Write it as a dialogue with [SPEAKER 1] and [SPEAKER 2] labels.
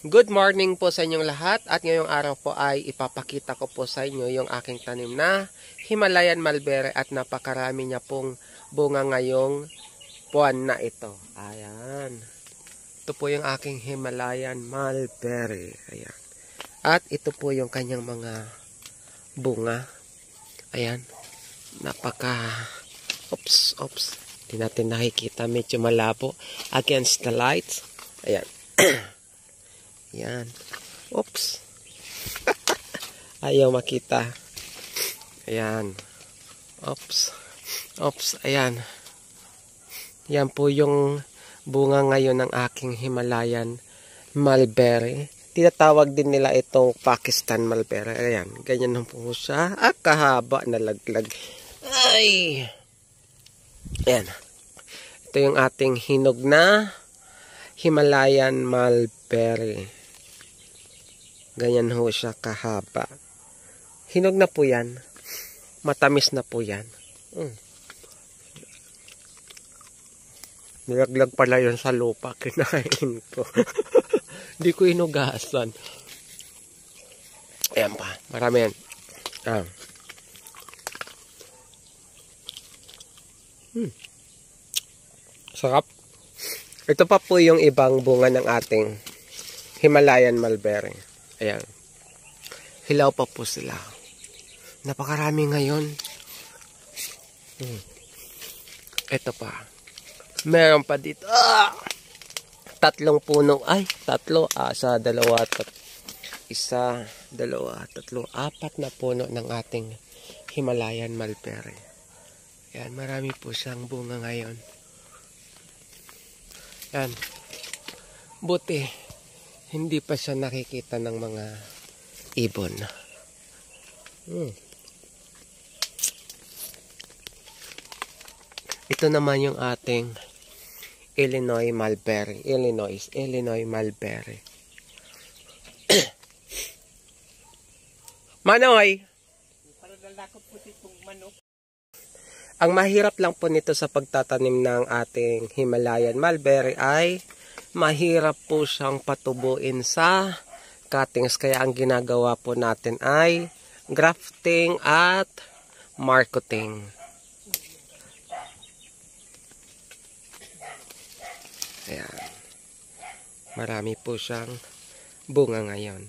[SPEAKER 1] Good morning po sa inyong lahat at ngayong araw po ay ipapakita ko po sa inyo yung aking tanim na Himalayan mulberry at napakarami niya pong bunga ngayong buwan na ito. Ayan. Ito po yung aking Himalayan mulberry. Ayan. At ito po yung kanyang mga bunga. Ayan. Oops. Hindi natin nakikita. Medyo malabo against the light. Ayan. Yan. Oops. Ayaw makita. Ayan. Oops. Ayan. Yan po yung bunga ngayon ng aking Himalayan mulberry. Tinatawag din nila itong Pakistan mulberry. Ayan. Ganyan po siya. Kahaba na laglag. Ay. Ayan. Ito yung ating hinog na Himalayan mulberry. Ganyan ho siya kahaba. Hinog na po yan. Matamis na po yan. Nilaglag pala yun sa lupa. Kinain ko. Hindi ko inugasan. Ayan pa. Marami yan. Sarap. Ito pa po yung ibang bunga ng ating Himalayan mulberry. Ayan. Hilaw pa po sila. Napakarami ngayon. Ito pa. Meron pa dito. Tatlong puno. Tatlo. Apat na puno ng ating Himalayan mulberry. Ayan. Marami po siyang bunga ngayon. Ayan. Buti. Hindi pa siya nakikita ng mga ibon. Ito naman yung ating Illinois mulberry. Illinois mulberry. Manoy! Ang mahirap lang po nito sa pagtatanim ng ating Himalayan mulberry ay mahirap po siyang patubuin sa cuttings. Kaya ang ginagawa po natin ay grafting at marketing. Ayan. Marami po siyang bunga ngayon.